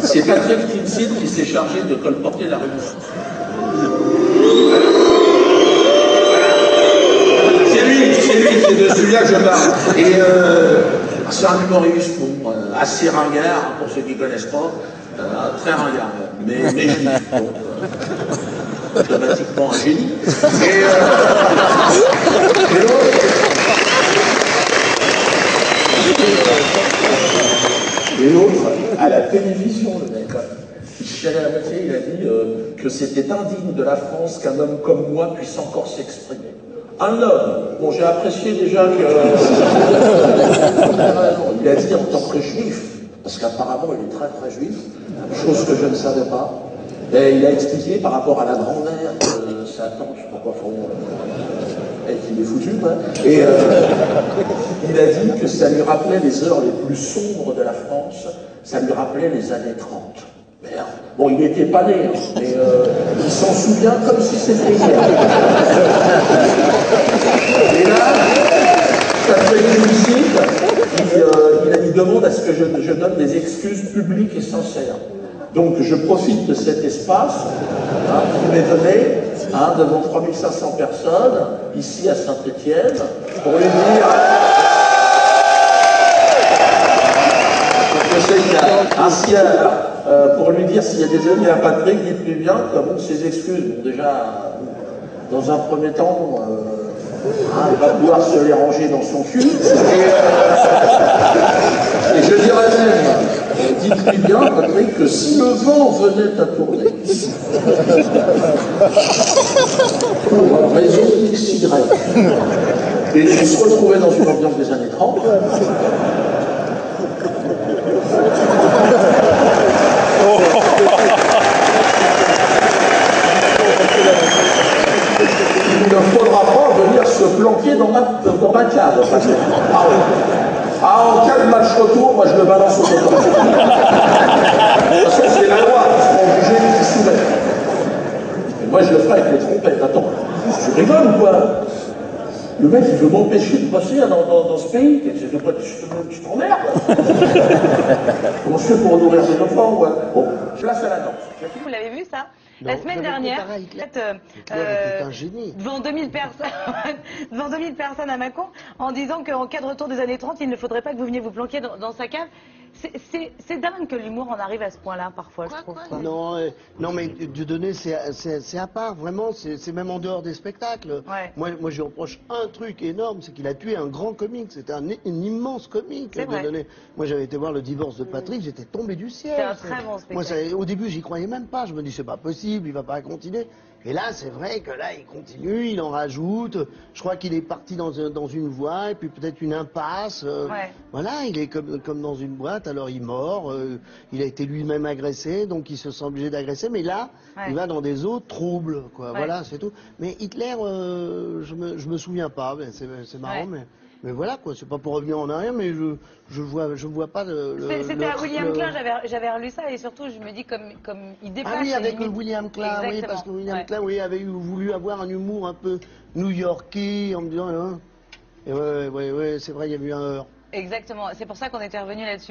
C'est Patrick Timsit qui s'est chargé de colporter la rumeur. C'est de celui-là que je parle. Et c'est un humoriste, bon, assez ringard, pour ceux qui ne connaissent pas, très ringard, mais juif, donc automatiquement un génie. Et l'autre, à la télévision, le mec, il chialait à la moitié, il a dit que c'était indigne de la France qu'un homme comme moi puisse encore s'exprimer. Un homme, bon j'ai apprécié déjà que... il a dit en tant que juif, parce qu'apparemment il est très très juif, chose que je ne savais pas, et il a expliqué par rapport à la grand-mère de Satan, je sais pas quoi, et qu'il est foutu, quoi. Et il a dit que ça lui rappelait les heures les plus sombres de la France, ça lui rappelait les années 30. Merde. Bon, il n'était pas né, hein, mais il s'en souvient comme si c'était hier. Et là, Patrick Timsit, il demande à ce que je donne des excuses publiques et sincères. Donc je profite de cet espace qui m'est donné devant 3500 personnes, ici à Saint-Étienne, pour lui dire... Je sais qu'il y a pour lui dire s'il y a des amis à Patrick, dites-lui bien que bon, ses excuses, bon, déjà, dans un premier temps, il va pouvoir se les ranger dans son cul. Et je dirais même, dites-lui bien, Patrick, que si le vent venait à tourner, pour raison XY, et il se retrouvait dans une ambiance des années 30, il ne faudra pas venir se planquer dans ma cave. En cas de match retour, moi je le balance au coton. De toute façon, c'est la loi, ils seront obligés de s'y soumettre. Et moi je le ferai avec les trompettes. Attends, tu rigoles ou quoi? Le mec, il veut m'empêcher de passer dans ce pays. Tu t'emmerdes. Comment je fais pour nourrir des enfants, ouais. Bon, je place à la danse. Vous l'avez vu, ça? Non, la semaine dernière, Hitler était un génie. devant 2000 personnes à Mâcon, en disant qu'en cas de retour des années 30, il ne faudrait pas que vous veniez vous planquer dans sa cave. C'est dingue que l'humour en arrive à ce point-là, parfois, je trouve. Non, non, mais Dieudonné, c'est à part, vraiment, c'est même en dehors des spectacles. Ouais. Moi, je lui reproche un truc énorme, c'est qu'il a tué un grand comique. C'était un immense comique, Dieudonné. Moi, j'avais été voir le divorce de Patrick, j'étais tombé du ciel. C'est un très bon spectacle. Moi, au début, j'y croyais même pas. Je me dis, c'est pas possible, il va pas continuer. Et là, c'est vrai que là, il continue, il en rajoute. Je crois qu'il est parti dans une voie, et puis peut-être une impasse. Ouais. Voilà, il est comme dans une boîte, alors il mord. Il a été lui-même agressé, donc il se sent obligé d'agresser. Mais là, il va dans des eaux troubles, quoi. Voilà, c'est tout. Mais Hitler, je me souviens pas. C'est marrant, mais voilà, quoi. C'est pas pour revenir en arrière, mais je vois pas C'était à William Klein, j'avais relu ça, et surtout, je me dis, comme il dépasse... Ah oui, avec limite. William Klein, oui, parce que William Klein, oui, avait voulu avoir un humour un peu new-yorkais, en me disant, hein. Et ouais, c'est vrai, il y a eu un heurt. Exactement, c'est pour ça qu'on était revenu là-dessus.